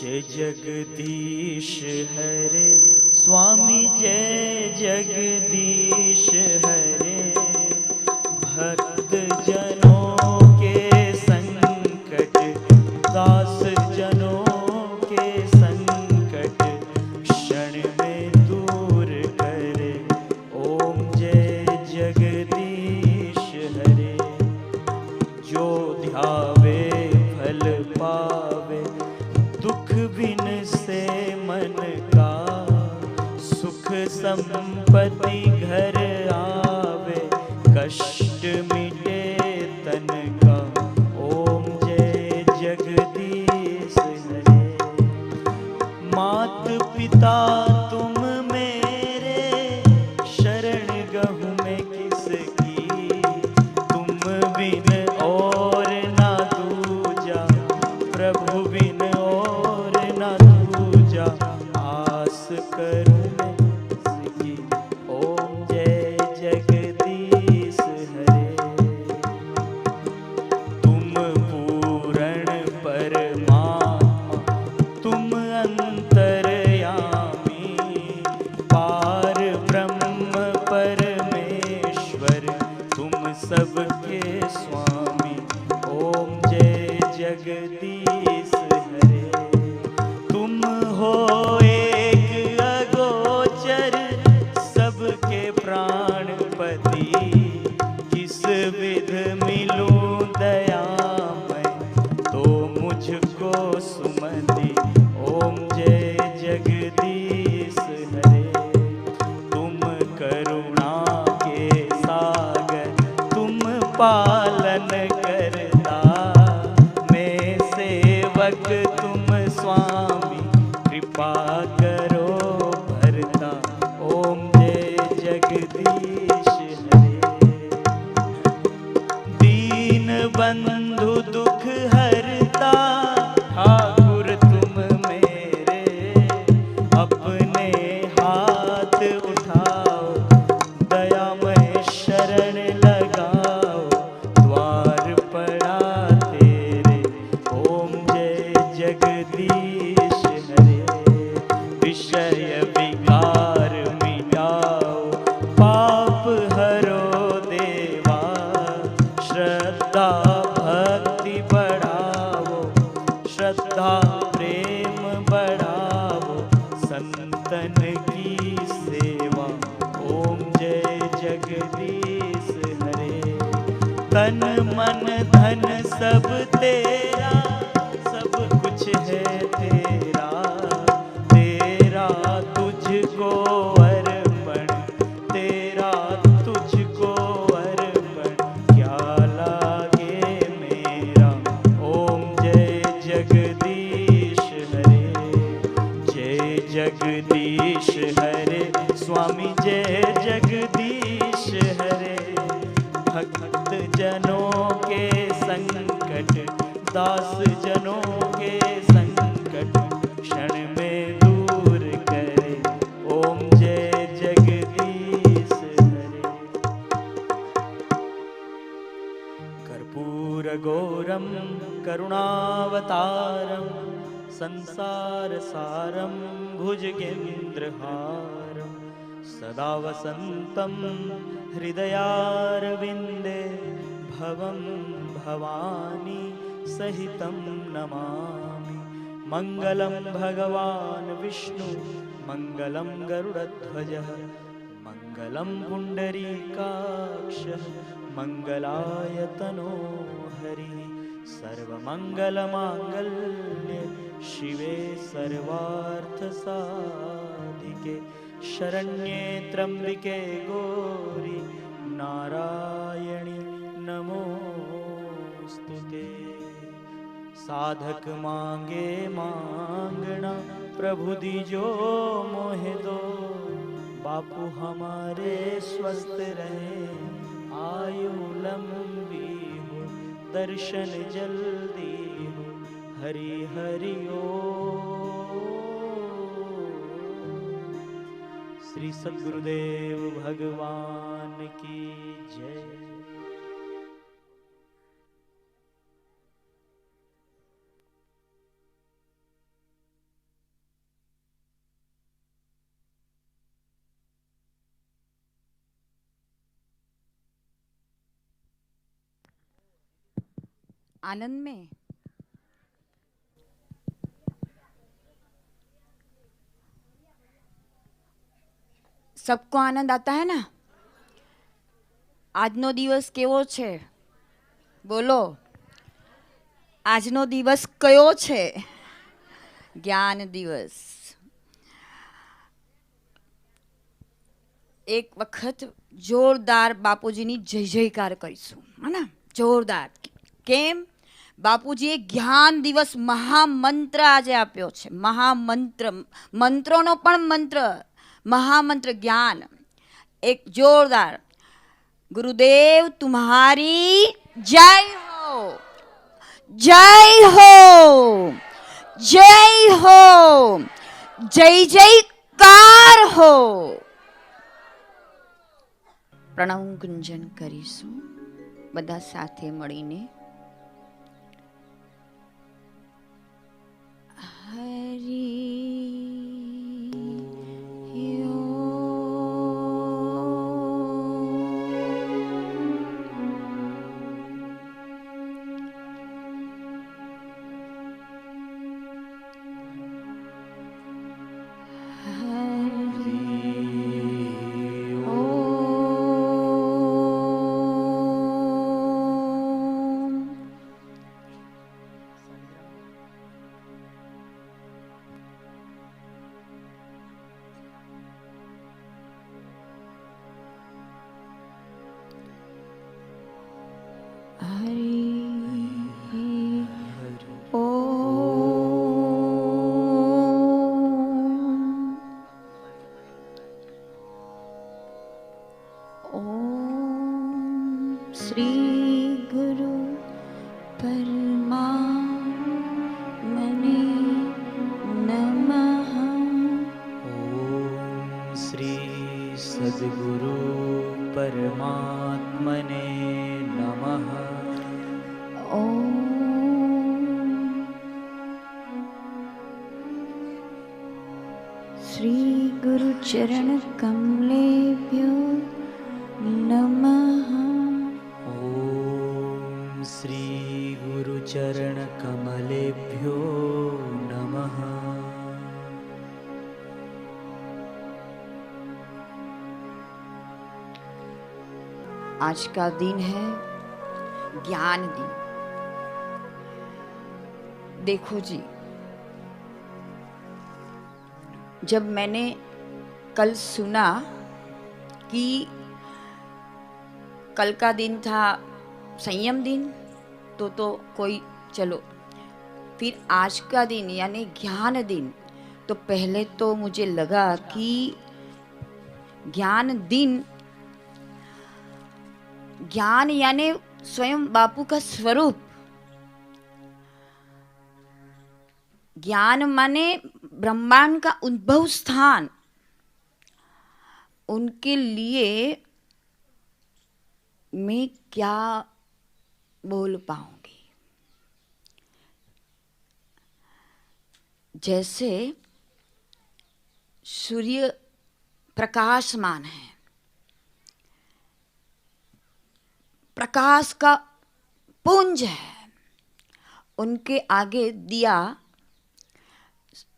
जय जगदीश हरे स्वामी, जय जगदीश हरे। भक्त जनों के संकट, दास जनों के संकट, क्षण में दूर करे। ओम जय जगदीश हरे। जो ध्यावे फल पावे, दुख बिन से मन का। सुख संपत्ति घर आवे, कष्ट मिटे तन का। ओम जय जगदीश हरे। मात पिता तुम मेरे, शरण गहूँ मैं किसकी। तुम बिन और ना दूजा, प्रभु बिन और ना दूजा। आस करूँ मैं किसकी। ओम जय जगदीश हरे। तुम पूर्ण परमात्मा, तुम अंतर्यामी। पार ब्रह्म परमेश्वर, तुम सबके स्वामी। ओम जय जगदीश हरे। तुम हो एक अगोचर, सबके प्राणपति। किस विध मिलूं दयामय, तो मुझको सुमति। ओम जय जगदीश हरे। तुम करुणा के सागर, तुम पालन करता। मैं सेवक तुम स्वामी, कृपा करो भरता। ओम जय जगदीश हरे। दीन बंधु दुख हरता, ठाकुर तुम मेरे। अपने हाथ उठाओ, दयामय शरण लगाओ। द्वार पड़ा तेरे। ओम जय जगदीश हरे। विषय विकार मिटाओ, पाप हरो देवा। श्रद्धा भक्ति बढ़ाओ, श्रद्धा प्रेम बढ़ाओ। संतन की सेवा। ओम जय जगदीश हरे। तन मन धन सब तेरा, सब कुछ है तेरा। तेरा तुझको अर्पण, तेरा तुझको अर्पण। क्या लागे मेरा। ओम जय जगदीश हरे। जय जगदीश हरे स्वामी, जय जगदीश हरे। भक्त जनों के संकट, दास जनों के संकट, क्षण में दूर करे। ओम जय जगदीश हरे। कर्पूर गौरम करुणावतारम, संसार सारम भुजगेन्द्रहारम। सदा वसन्तं हृदयारविन्दे, भवं भवानी सहितं नमामि। मङ्गलं भगवान् विष्णु, मङ्गलं गरुडध्वजः, मङ्गलं पुण्डरीकाक्षः, मङ्गलायतनो हरिः। सर्वमङ्गलमाङ्गल्ये शिवे सर्वार्थसाधिके। शरण्ये त्र्यंबिके गौरी, नारायणी नमोस्तुते। साधक मांगे मांगना, प्रभु दीजो मोहे दो। बापू हमारे स्वस्थ रहे, आयु लंबी हो। दर्शन जल्दी हो, हरि हरि ओम। श्री सद्गुरुदेव भगवान की जय। आनंद में सबको आनंद आता है ना। આજનો દિવસ કેવો છે બોલો? આજનો દિવસ કયો છે? જ્ઞાન દિવસ. એક વખત જોરદાર બાપુજીની જય જયકાર કરીશું, હે ને? જોરદાર. કેમ? બાપુજીએ જ્ઞાન દિવસ મહામંત્ર આજે આપ્યો છે. મહામંત્ર, મંત્રોનો પણ મંત્ર, महामंत्र ज्ञान. एक जोरदार गुरुदेव तुम्हारी जय हो, जय हो, जय हो, जय जयकार हो. પ્રણવ ગુંજન કરીશું બધા સાથે મળીને. હરી श्री गुरु परमात्मने नमः. ओम श्री सद्गुरु परमात्मने नमः. ओम श्री गुरु चरण कमलेभ्यो नमः. ओम श्री गुरु चरण कमलेभ्यो नमः. आज का दिन है ज्ञान दिन. देखो जी, जब मैंने कल सुना कि कल का दिन था संयम दिन, तो कोई चलो, फिर आज का दिन यानी ज्ञान दिन, तो पहले तो मुझे लगा कि ज्ञान दिन, ज्ञान यानी स्वयं बापू का स्वरूप. ज्ञान माने ब्रह्मांड का उद्भव स्थान. उनके लिए मैं क्या बोल पाऊंगी. जैसे सूर्य प्रकाशमान है, प्रकाश का पुंज है. उनके आगे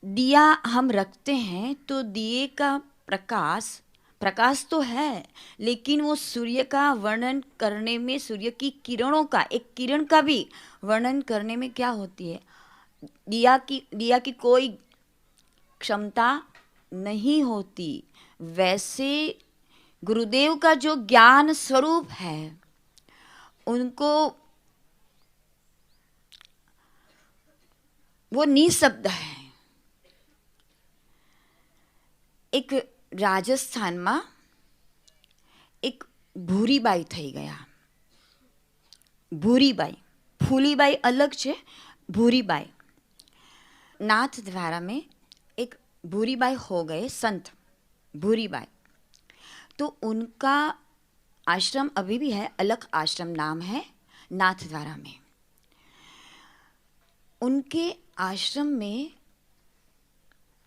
दिया हम रखते हैं तो दिए का प्रकाश तो है, लेकिन वो सूर्य का वर्णन करने में, सूर्य की किरणों का, एक किरण का भी वर्णन करने में क्या होती है, दिया की कोई क्षमता नहीं होती. वैसे गुरुदेव का जो ज्ञान स्वरूप है, उनको वो निशब्द है. एक રાજસ્થાનમાં એક ભૂરીબાઈ થઈ ગયા. ભૂરીબાઈ, ફૂલીબાઈ अलग છે, भूरीबाई. नाथ द्वारा में एक भूरीबाई हो गए संत भूरीबाई. तो उनका आश्रम अभी भी है, अलग आश्रम नाम है नाथ द्वारा में. उनके आश्रम में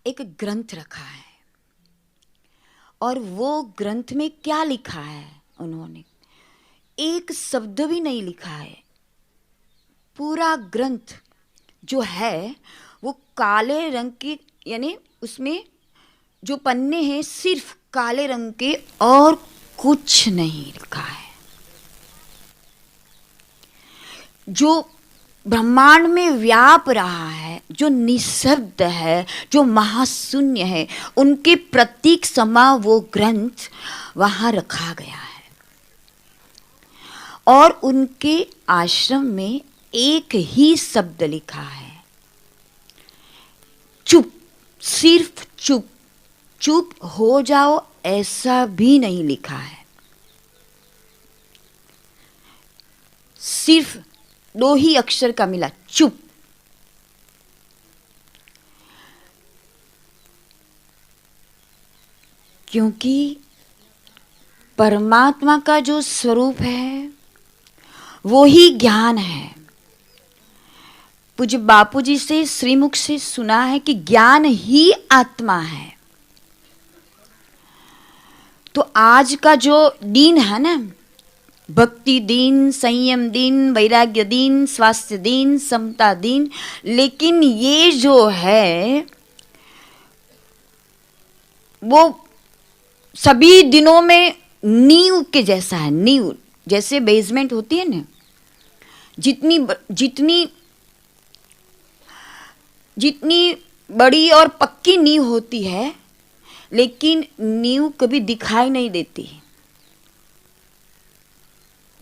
एक ग्रंथ रखा है, और वो ग्रंथ में क्या लिखा है, उन्होंने एक शब्द भी नहीं लिखा है. पूरा ग्रंथ जो है वो काले रंग के, यानी उसमें जो पन्ने हैं सिर्फ काले रंग के और कुछ नहीं लिखा है। जो ब्रह्मांड में व्याप रहा है, जो निःशब्द है, जो महाशून्य है, उनके प्रतीक समा वो ग्रंथ वहाँ रखा गया है। और उनके आश्रम में एक ही शब्द लिखा है, चुप। सिर्फ चुप। चुप हो जाओ ऐसा भी नहीं लिखा है। सिर्फ 2 ही अक्षर का मिला, चुप। क्योंकि परमात्मा का जो स्वरूप है वो ही ज्ञान है। पूज्य बापूजी से श्रीमुख से सुना है कि ज्ञान ही आत्मा है। तो आज का जो दिन है ना, भक्ति दिन, संयम दिन, वैराग्य दिन, स्वास्थ्य दिन, समता दिन, लेकिन ये जो है वो सभी दिनों में नींव के जैसा है। नींव जैसे बेसमेंट होती है ना, जितनी बड़ी और पक्की नींव होती है, लेकिन नींव कभी दिखाई नहीं देती।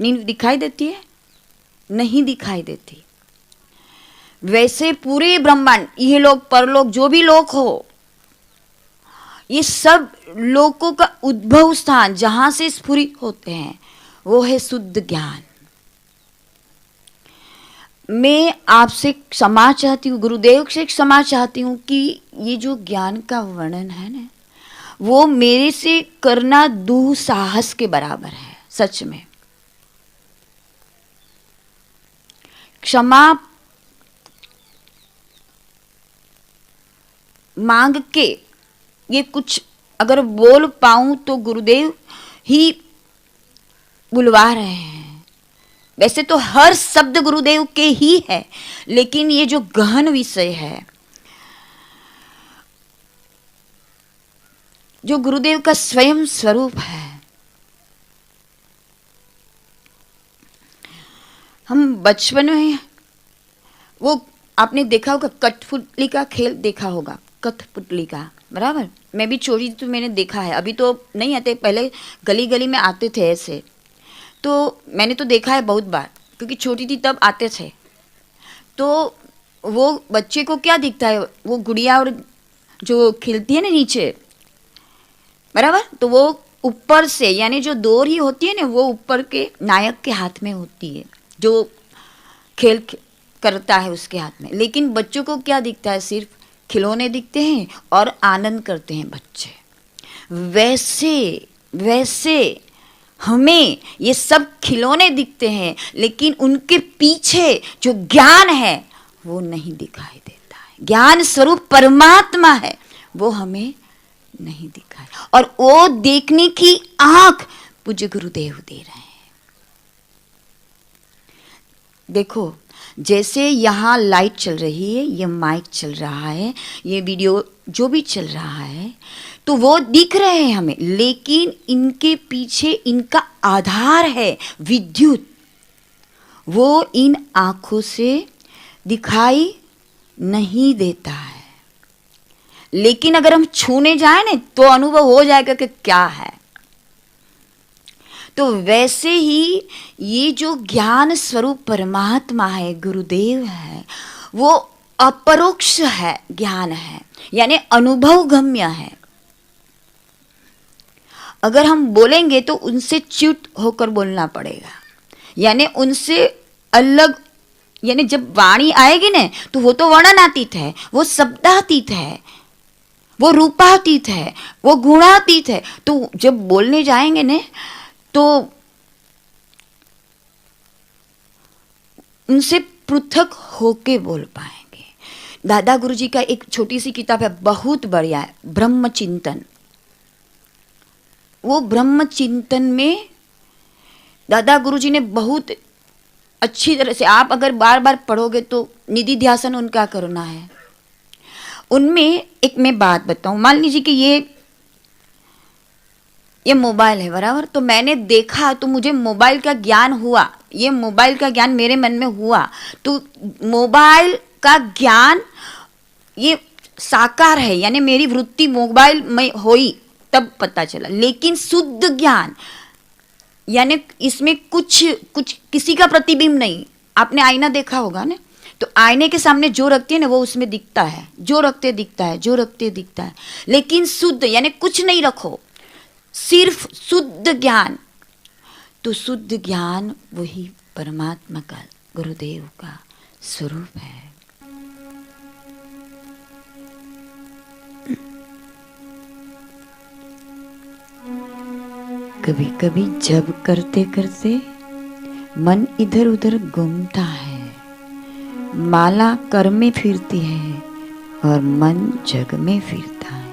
नींव दिखाई देती है? नहीं दिखाई देती। वैसे पूरे ब्रह्मांड, ये लोग परलोक जो भी लोक हो, ये सब लोकों का उद्भव स्थान जहां से स्फुरित होते हैं वो है शुद्ध ज्ञान। मैं आपसे क्षमा चाहती हूँ, गुरुदेव से क्षमा चाहती हूँ कि ये जो ज्ञान का वर्णन है ना, वो मेरे से करना दुस्साहस के बराबर है। सच में क्षमा मांग के ये कुछ अगर बोल पाऊं तो गुरुदेव ही बुलवा रहे हैं। वैसे तो हर शब्द गुरुदेव के ही है, लेकिन ये जो गहन विषय है, जो गुरुदेव का स्वयं स्वरूप है, हम बचपन में वो आपने देखा होगा, कठपुतली का खेल देखा होगा, कठपुतली का, बराबर। मैं भी छोटी तो मैंने देखा है, अभी तो नहीं आते, पहले गली गली में आते थे ऐसे, तो मैंने तो देखा है बहुत बार, क्योंकि छोटी थी तब आते थे। तो वो बच्चे को क्या दिखता है, वो गुड़िया और जो खिलती है ना नीचे, बराबर, तो वो ऊपर से, यानी जो डोरी होती है ना, वो ऊपर के नायक के हाथ में होती है, जो खेल करता है उसके हाथ में। लेकिन बच्चों को क्या दिखता है, सिर्फ खिलौने दिखते हैं और आनंद करते हैं बच्चे। वैसे हमें ये सब खिलौने दिखते हैं, लेकिन उनके पीछे जो ज्ञान है वो नहीं दिखाई देता है। ज्ञान स्वरूप परमात्मा है, वो हमें नहीं दिखाई, और वो देखने की आंख पूज्य गुरुदेव दे रहे हैं। देखो, जैसे यहाँ लाइट चल रही है, ये माइक चल रहा है, ये वीडियो जो भी चल रहा है, तो वो दिख रहे हैं हमें, लेकिन इनके पीछे इनका आधार है विद्युत। वो इन आँखों से दिखाई नहीं देता है, लेकिन अगर हम छूने जाए ना तो अनुभव हो जाएगा कि क्या है। तो वैसे ही ये जो ज्ञान स्वरूप परमात्मा है, गुरुदेव है, वो अपरोक्ष है, ज्ञान है, यानी अनुभव गम्य है। अगर हम बोलेंगे तो उनसे च्युत होकर बोलना पड़ेगा, यानी उनसे अलग, यानी जब वाणी आएगी ना तो वो तो वर्णनातीत है, वो शब्दातीत है, वो रूपातीत है, वो गुणातीत है। तो जब बोलने जाएंगे ना तो उनसे पृथक होके बोल पाएंगे। दादा गुरुजी का एक छोटी सी किताब है, बहुत बढ़िया है, ब्रह्म चिंतन। वो ब्रह्म चिंतन में दादा गुरुजी ने बहुत अच्छी तरह से आप अगर बार बार पढ़ोगे तो निधि ध्यासन उनका करना है। उनमें एक मैं बात बताऊं, मान लीजिए कि ये मोबाइल है बराबर, तो मैंने देखा तो मुझे मोबाइल का ज्ञान हुआ, ये मोबाइल का ज्ञान मेरे मन में हुआ, तो मोबाइल का ज्ञान ये साकार है, यानी मेरी वृत्ति मोबाइल में हुई तब पता चला। लेकिन शुद्ध ज्ञान यानी इसमें कुछ किसी का प्रतिबिंब नहीं। आपने आईना देखा होगा ना, तो आईने के सामने जो रखते हैं ना वो उसमें दिखता है, जो रखते दिखता है, जो रखते दिखता है। लेकिन शुद्ध यानी कुछ नहीं रखो, सिर्फ शुद्ध ज्ञान, तो शुद्ध ज्ञान वही परमात्मा का, गुरुदेव का स्वरूप है। कभी कभी जब करते करते मन इधर उधर घूमता है, माला कर में फिरती है और मन जग में फिरता है,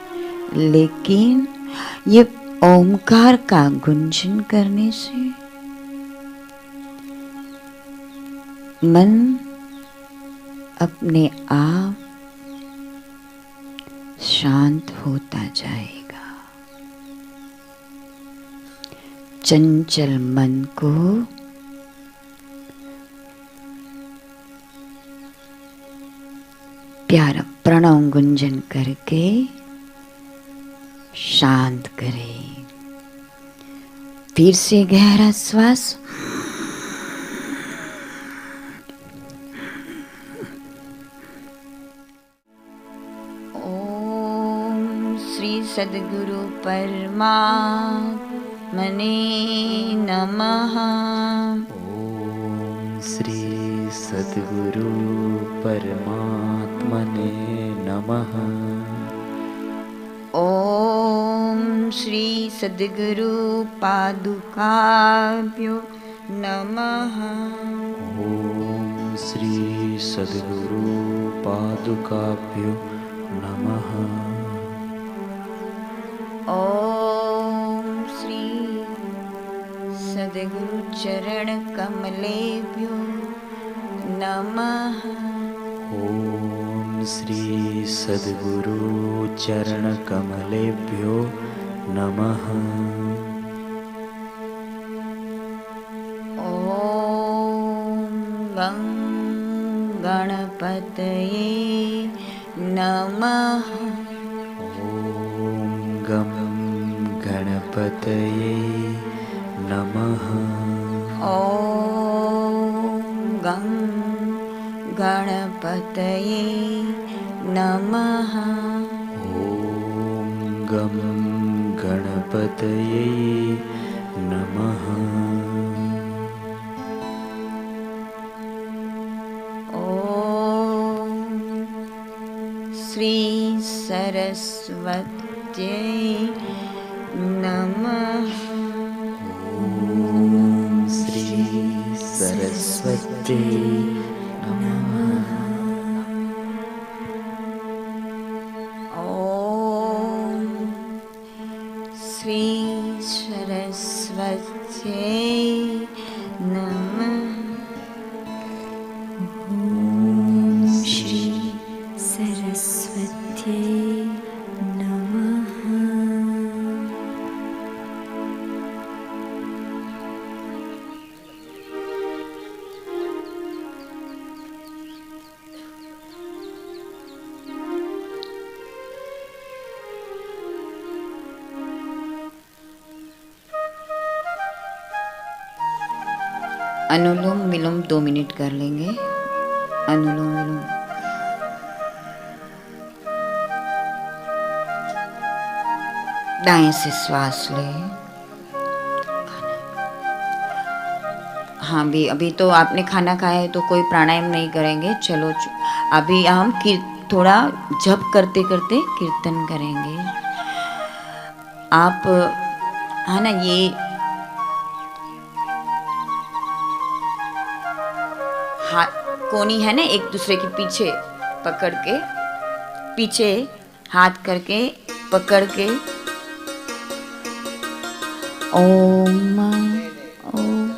लेकिन ये ओमकार का गुंजन करने से मन अपने आप शांत होता जाएगा। चंचल मन को प्यारा प्रणव गुंजन करके शांत करें। फिर से गहरा श्वास, ओम श्री सद्गुरु परमात्मने नमः। ओम श्री सद्गुरु परमात्मने नमः। ओम श्री सद्गुरु पादुकाभ्यो नमः। ओम श्री सद्गुरु पादुकाभ्यो नमः। ओम श्री सद्गुरु चरण कमलेभ्यो नमः। ओम श्री सद्गुरु चरण कमलेभ्यो नमः। ओम गं गणपतये नमः। ओम गं गणपतये नमः। ओम गं गणपतये नमः। ओम गं गणपतये नमः। ओम श्री सरस्वत्यै नमः। ओम श्री सरस्वती नमः। ओम श्री सरस्वत्यै नमः। ओम श्री सरस्वत्यै नमः। अनुलोम विलोम 2 मिनट कर लेंगे। अनुलोम विलोम। दाएं से श्वास ले। हाँ भी अभी तो आपने खाना खाया है तो कोई प्राणायाम नहीं करेंगे। चलो अभी हम थोड़ा जप करते करते कीर्तन करेंगे। आप है ना, ये हाथ कोनी है ना, एक दूसरे के पीछे पकड़ के, पीछे हाथ करके पकड़ के ओम ओम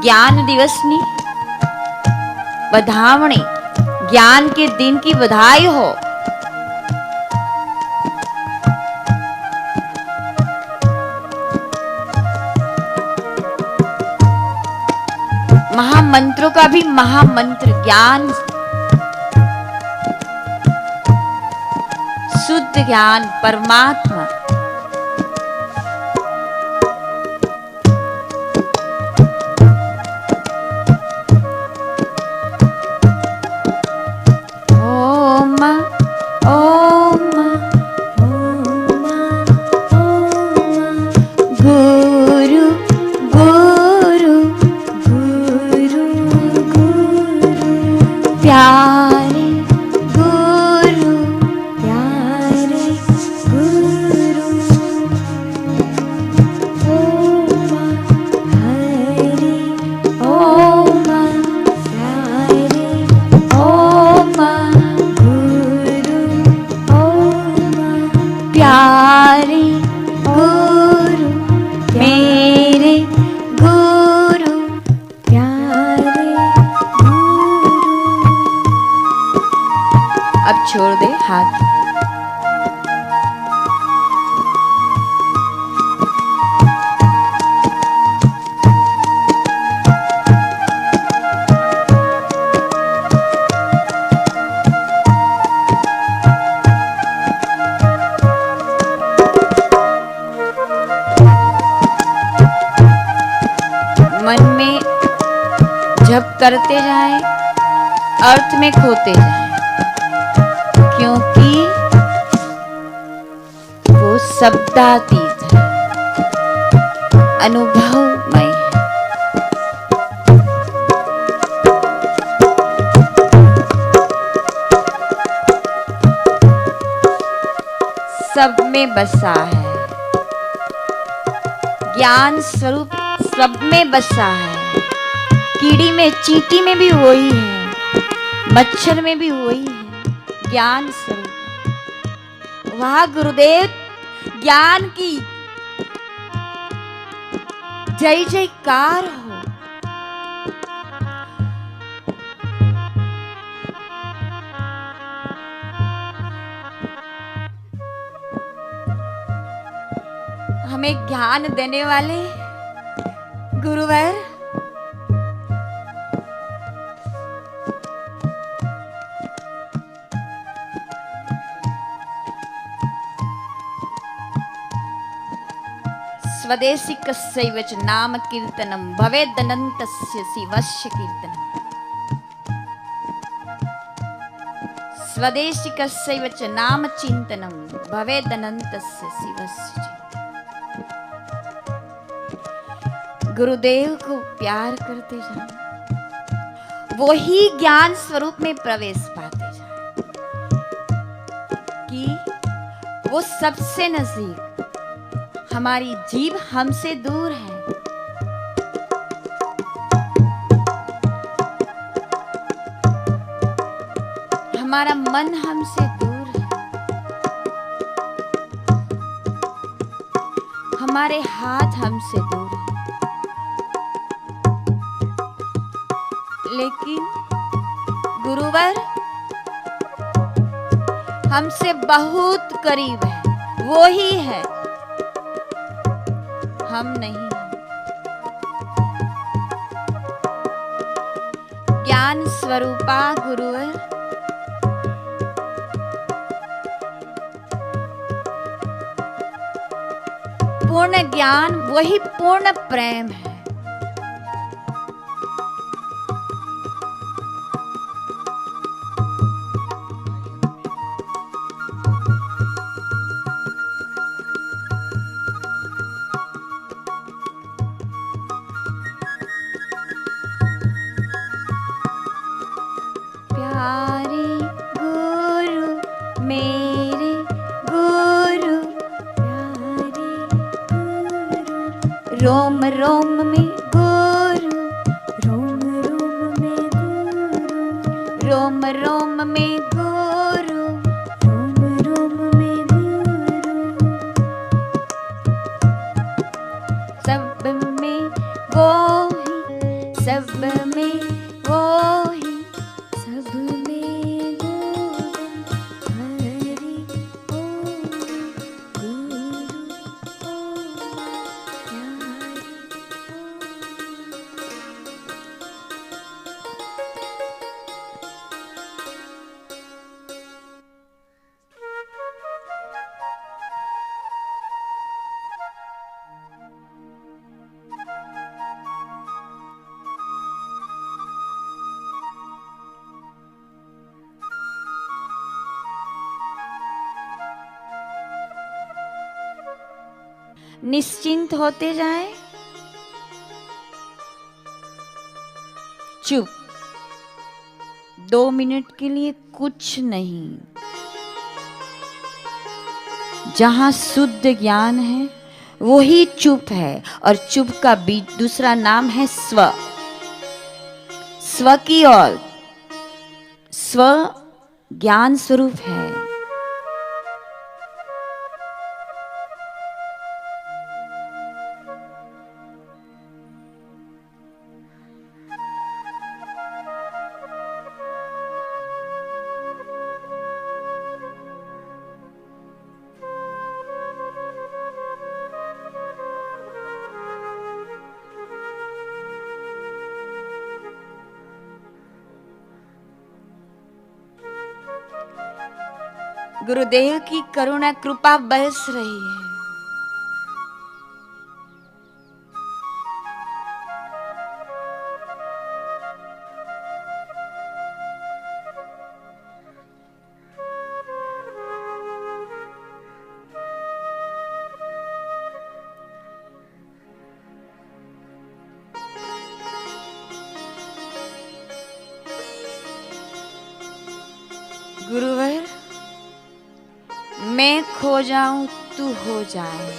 જ્ઞાન દિવસની વધામણી, ज्ञान के दिन की बधाई हो। महामंत्रों का भी महामंत्र ज्ञान, शुद्ध ज्ञान परमात्मा। अब छोड़ दे हाथ। मन में जप करते जाएं, अर्थ में खोते जाएं, क्योंकि वो शब्दातीत है, अनुभवमय है। सब में बसा है, ज्ञान स्वरूप सब में बसा है। कीड़ी में चींटी में भी वही है, मच्छर में भी वही है, ज्ञान स्वरूप। वाह गुरुदेव, ज्ञान की जय जयकार हो। हमें ज्ञान देने वाले गुरुवर स्वदेशिकस्यैव च नाम कीर्तनं भवेदनन्तस्य शिवस्य कीर्तनं। स्वदेशिकस्यैव च नाम चिन्तनं भवेदनन्तस्य शिवस्य चिन्तनं। गुरुदेव को प्यार करते जाए, वो ही ज्ञान स्वरूप में प्रवेश पाते जाए, कि वो सबसे नजदीक, हमारी जीभ हमसे दूर है, हमारा मन हमसे दूर है, हमारे हाथ हमसे दूर है, लेकिन गुरुवर हमसे बहुत करीब है, वो ही है, हम नहीं। ज्ञान स्वरूपा गुरुवर पूर्ण ज्ञान वही पूर्ण प्रेम है। प्यारे गुरु मेरे गुरु, प्यारे गुरु, रोम रोम में गुरु, रोम रोम में गुरु, रोम रोम में गुरु, रोम रोम में गुरु, सब में वो ही निश्चिंत होते जाएं, चुप, 2 मिनट के लिए कुछ नहीं। जहां शुद्ध ज्ञान है वही चुप है, और चुप का दूसरा नाम है स्व। स्व की ओर, स्व ज्ञान स्वरूप है। गुरुदेव की करुणा कृपा बरस रही है। गुरुवर, मैं खो जाऊं तू हो जाए।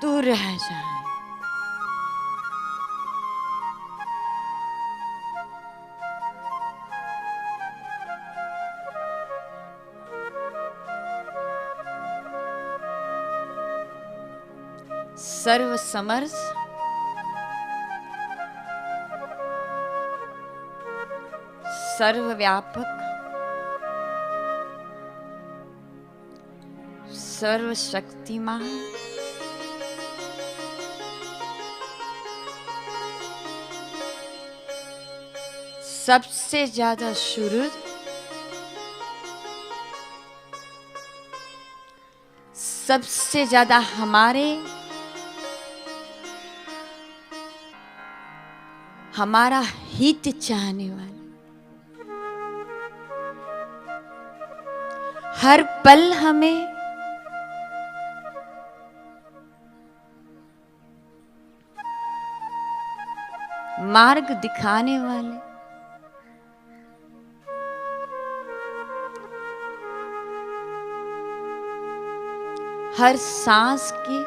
तू रह जाए। सर्व समर्थ, सर्वव्यापक, सर्वशक्तिमान, सबसे ज्यादा शुद्ध, सबसे ज्यादा हमारा हित चाहने वाले, हर पल हमें मार्ग दिखाने वाले, हर सांस की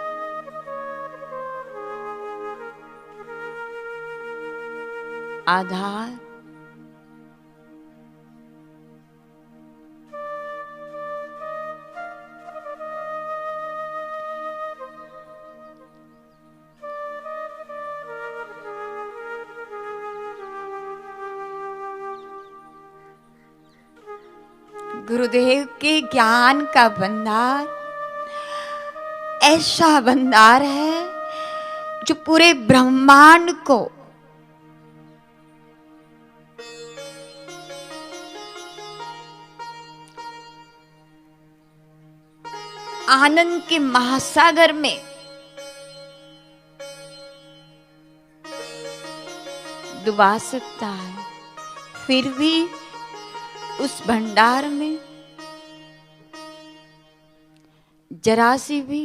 आधार, गुरुदेव के ज्ञान का भंडार ऐसा भंडार है जो पूरे ब्रह्मांड को आनंद के महासागर में डुबा सकता है। फिर भी उस भंडार में जरा सी भी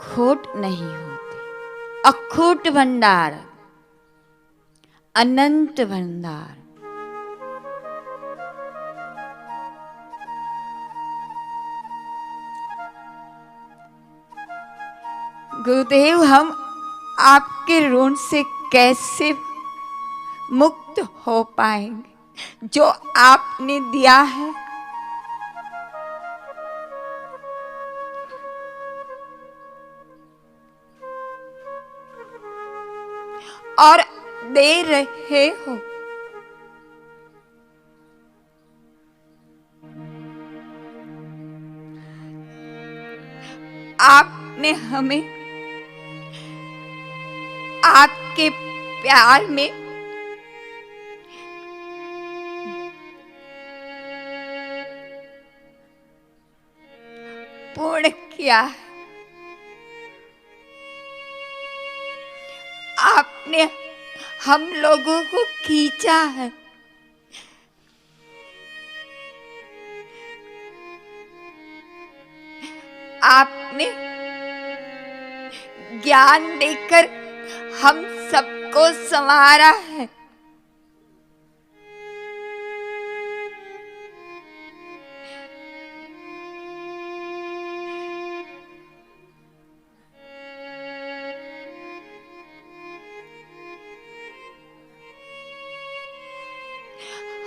खोट नहीं होती। अखूट भंडार, अनंत भंडार। गुरुदेव, हम आपके ऋण से कैसे मुक्त हो पाएंगे? जो आपने दिया है और दे रहे हो, आपने हमें आपके प्यार में पूर्ण किया है। आपने हम लोगों को खींचा है। आपने ज्ञान देकर हम सबको संवारा है।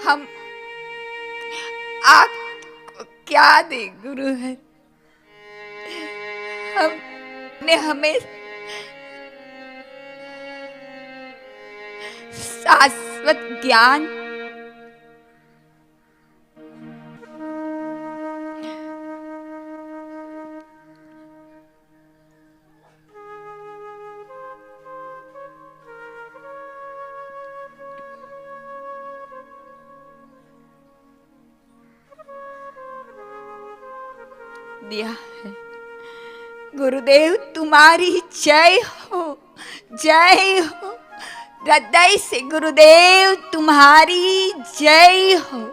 हम आपको क्या दे गुरु है। हमने हमें शाश्वत ज्ञान, दिया है। गुरुदेव तुम्हारी जय हो, जय हो। हृदय से गुरुदेव तुम्हारी जय हो।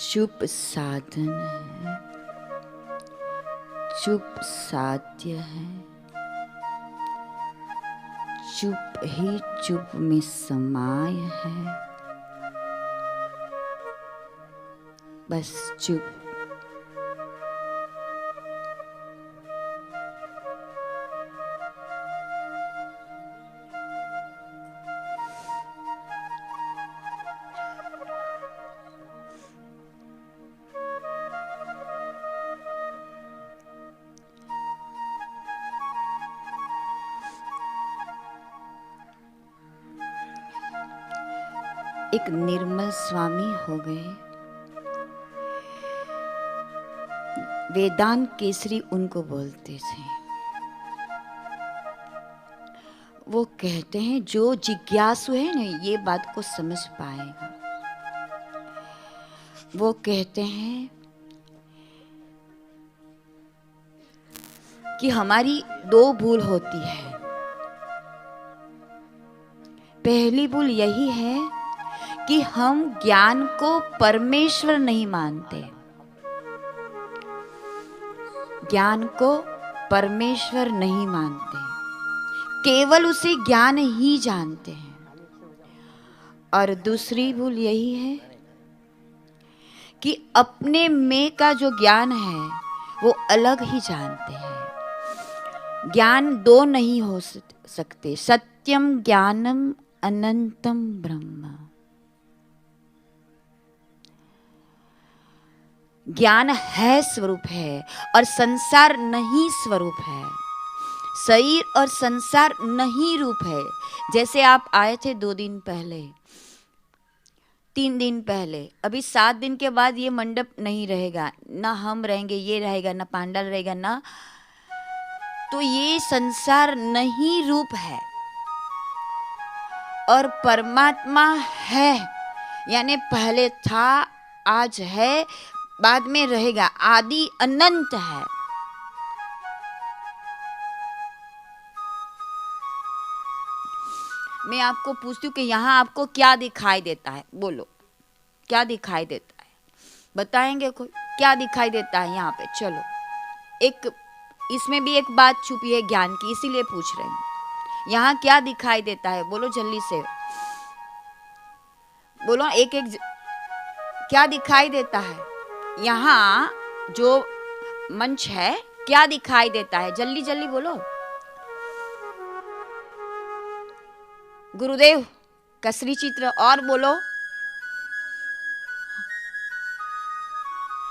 चुप साधन है, चुप साध्य है, चुप ही चुप में समाय है। बस चुप। एक निर्मल स्वामी हो गए, वेदांत केसरी उनको बोलते थे। वो कहते हैं जो जिज्ञासु है ना ये बात को समझ पाएगा। वो कहते हैं कि हमारी दो भूल होती है। पहली भूल यही है कि हम ज्ञान को परमेश्वर नहीं मानते, ज्ञान को परमेश्वर नहीं मानते, केवल उसे ज्ञान ही जानते हैं। और दूसरी भूल यही है कि अपने में का जो ज्ञान है वो अलग ही जानते हैं। ज्ञान दो नहीं हो सकते। सत्यम ज्ञानम अनंतम ब्रह्म। ज्ञान है स्वरूप है और संसार नहीं स्वरूप है। शरीर और संसार नहीं रूप है। जैसे आप आए थे 2 दिन पहले, 3 दिन पहले, अभी 7 दिन के बाद ये मंडप नहीं रहेगा, ना हम रहेंगे, ये रहेगा, ना पांडाल रहेगा, ना तो ये संसार नहीं रूप है और परमात्मा है, यानी पहले था, आज है, बाद में रहेगा, आदि अनंत है। मैं आपको पूछती हूँ कि यहाँ आपको क्या दिखाई देता है? बोलो, क्या दिखाई देता है? बताएंगे कोई? क्या दिखाई देता है यहाँ पे? चलो, एक इसमें भी एक बात छुपी है ज्ञान की, इसीलिए पूछ रहे हैं। यहाँ क्या दिखाई देता है? बोलो जल्दी से बोलो, एक एक क्या दिखाई देता है? यहाँ जो मंच है क्या दिखाई देता है? जल्दी जल्दी बोलो। गुरुदेव कसरी चित्र और बोलो,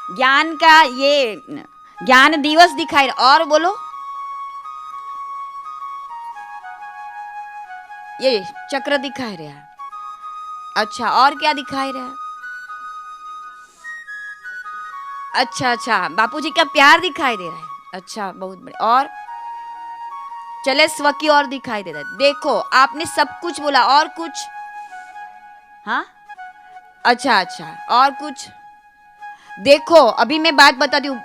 ज्ञान का ये ज्ञान दिवस दिखाई, और बोलो, ये चक्र दिखाई रहा। अच्छा, और क्या दिखाई रहा? अच्छा अच्छा, बापूजी का प्यार दिखाई दे रहा है। अच्छा, बहुत बढ़िया। और चले स्व की ओर दिखाई दे रहा है। देखो, आपने सब कुछ बोला, और कुछ? हाँ, अच्छा अच्छा, और कुछ? देखो, अभी मैं बात बता दूं,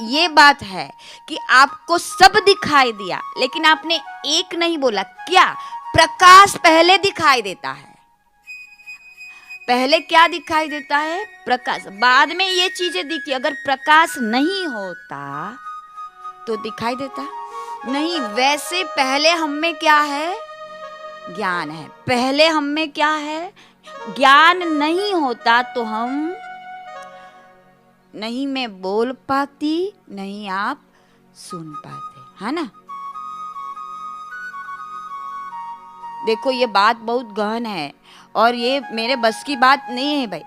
ये बात है कि आपको सब दिखाई दिया, लेकिन आपने एक नहीं बोला। क्या? प्रकाश पहले दिखाई देता है। पहले क्या दिखाई देता है? प्रकाश। बाद में ये चीजें दिखी। अगर प्रकाश नहीं होता तो दिखाई देता नहीं। वैसे पहले हम में क्या है? ज्ञान है। पहले हम में क्या है? ज्ञान नहीं होता तो हम नहीं मैं बोल पाती, नहीं आप सुन पाते, है ना? देखो, ये बात बहुत गहन है और ये मेरे बस की बात नहीं है भाई।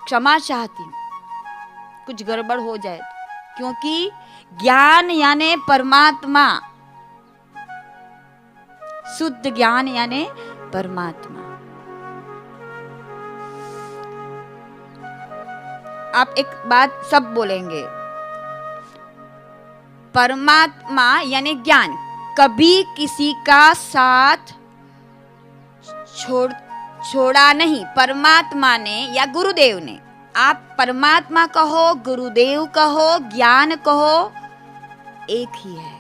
क्षमा चाहती हूँ कुछ गड़बड़ हो जाए तो, क्योंकि ज्ञान यानी परमात्मा, शुद्ध ज्ञान यानी परमात्मा। आप एक बात सब बोलेंगे, परमात्मा यानी ज्ञान कभी किसी का साथ छोड़ा नहीं। परमात्मा ने या गुरुदेव ने, आप परमात्मा कहो, गुरुदेव कहो, ज्ञान कहो, एक ही है।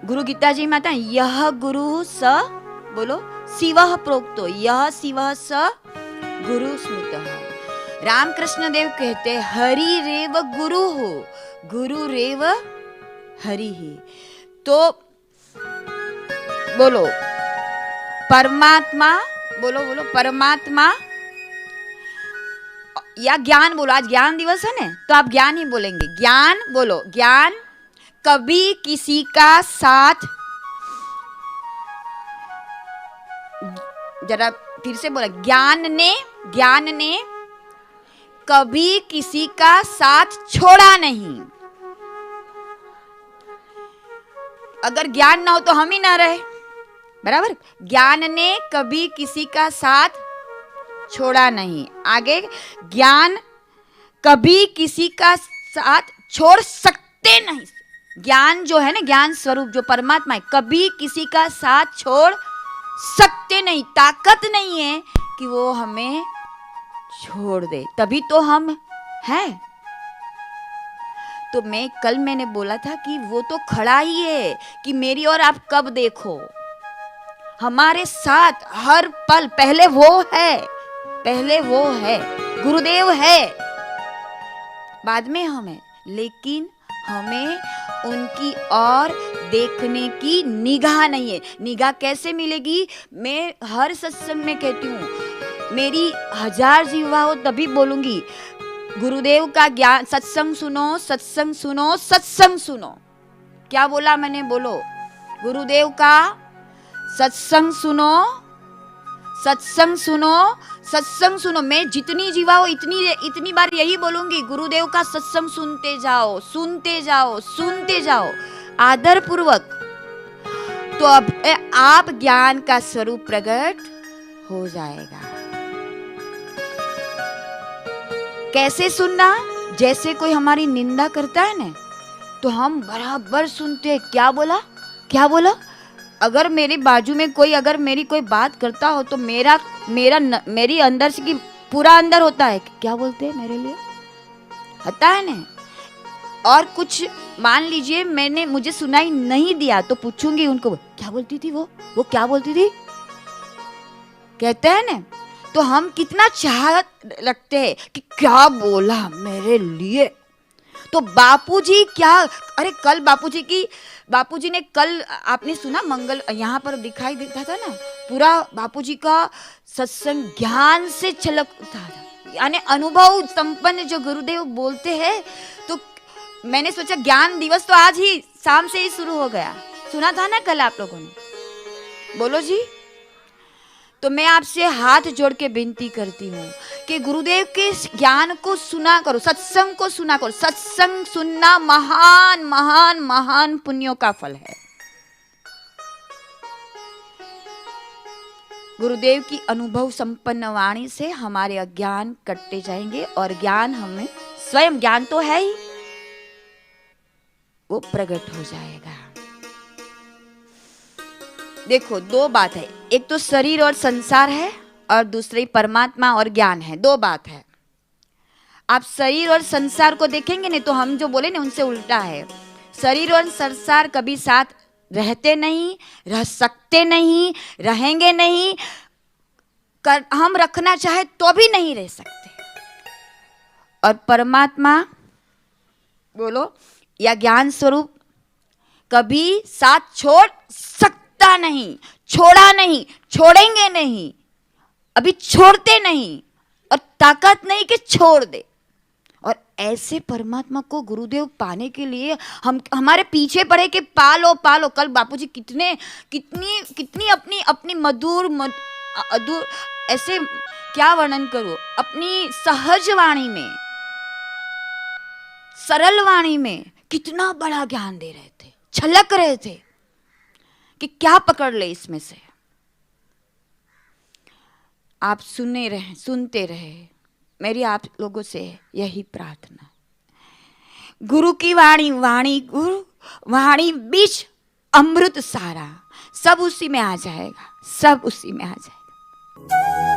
गुरु गीता जी माता, यह गुरु स, बोलो, शिवः प्रोक्तो, यह शिवः स गुरु स्मृतः। रामकृष्ण देव कहते, हरि रेव गुरु हो, गुरु रेव हरि ही। तो बोलो परमात्मा, बोलो बोलो परमात्मा या ज्ञान, बोलो, आज ज्ञान दिवस है ना, तो आप ज्ञान ही बोलेंगे। ज्ञान बोलो, ज्ञान कभी किसी का साथ, जरा फिर से बोला, ज्ञान ने कभी किसी का साथ छोड़ा नहीं। अगर ज्ञान ना हो तो हम ही ना रहे, बराबर। ज्ञान ने कभी किसी का साथ छोड़ा नहीं। आगे, ज्ञान कभी किसी का साथ छोड़ सकते नहीं। ज्ञान जो है ना, ज्ञान स्वरूप जो परमात्मा है, कभी किसी का साथ छोड़ सकते नहीं। ताकत नहीं है कि वो हमें छोड़ दे, तभी तो हम हैं। तो मैंने बोला था कि वो तो खड़ा ही है कि मेरी और आप कब देखो, हमारे साथ हर पल। पहले वो है, गुरुदेव है, बाद में हम है, लेकिन हमें उनकी ओर देखने की निगाह नहीं है। निगाह कैसे मिलेगी? मैं हर सत्संग में कहती हूँ, मेरी 1000 जीवा हो तभी बोलूंगी, गुरुदेव का ज्ञान, सत्संग सुनो, सत्संग सुनो, सत्संग सुनो। क्या बोला मैंने? बोलो, गुरुदेव का सत्संग सुनो, सत्संग सुनो, सत्संग सुनो। मैं जितनी जीवा हो इतनी बार यही बोलूंगी, गुरुदेव का सत्संग सुनते जाओ, सुनते जाओ, सुनते जाओ, आदर पूर्वक। तो अब आप ज्ञान का स्वरूप प्रकट हो जाएगा। कैसे सुनना? जैसे कोई हमारी निंदा करता है ना, तो हम बराबर सुनते हैं। क्या बोला? अगर मेरे बाजू में कोई, अगर मेरी कोई बात करता हो तो मेरी अंदर से की पूरा अंदर होता है, क्या बोलते हैं मेरे लिए, होता है ना। और कुछ मान लीजिए मुझे सुनाई नहीं दिया तो पूछूंगी उनको, क्या बोलती थी वो क्या बोलती थी, कहते हैं ना। तो हम कितना चाहत रखते हैं कि क्या बोला मेरे लिए। तो बापूजी क्या, अरे कल बापूजी ने कल आपने सुना, मंगल यहाँ पर दिखाई देता था ना, पूरा बापूजी का सत्संग ज्ञान से छलकता था, यानी अनुभव संपन्न जो गुरुदेव बोलते हैं। तो मैंने सोचा ज्ञान दिवस तो आज ही शाम से ही शुरू हो गया, सुना था ना कल आप लोगों ने, बोलो जी। तो मैं आपसे हाथ जोड़ के विनती करती हूँ कि गुरुदेव के ज्ञान को सुना करो, सत्संग को सुना करो। सत्संग सुनना महान महान महान पुण्यों का फल है। गुरुदेव की अनुभव संपन्न वाणी से हमारे अज्ञान कटते जाएंगे और ज्ञान हमें, स्वयं ज्ञान तो है ही, वो प्रकट हो जाएगा। देखो, दो बात है, एक तो शरीर और संसार है और दूसरी परमात्मा और ज्ञान है। दो बात है। आप शरीर और संसार को देखेंगे नहीं तो हम जो बोले ना उनसे उल्टा है। शरीर और संसार कभी साथ रहते नहीं, रह सकते नहीं, रहेंगे नहीं, हम रखना चाहे तो भी नहीं रह सकते। और परमात्मा बोलो या ज्ञान स्वरूप कभी साथ छोड़ सकता नहीं, छोड़ा नहीं, छोड़ेंगे नहीं, अभी छोड़ते नहीं और ताकत नहीं कि छोड़ दे। और ऐसे परमात्मा को गुरुदेव पाने के लिए हम हमारे पीछे पड़े कि पालो पालो। कल बापूजी कितनी अपनी अपनी मधुर ऐसे क्या वर्णन करूं, अपनी सहज वाणी में, सरल वाणी में कितना बड़ा ज्ञान दे रहे थे, छलक रहे थे कि क्या पकड़ ले इसमें से। आप सुनते रहे। मेरी आप लोगों से यही प्रार्थना। गुरु की वाणी, वाणी गुरु, वाणी बीच अमृत सारा, सब उसी में आ जाएगा, सब उसी में आ जाएगा।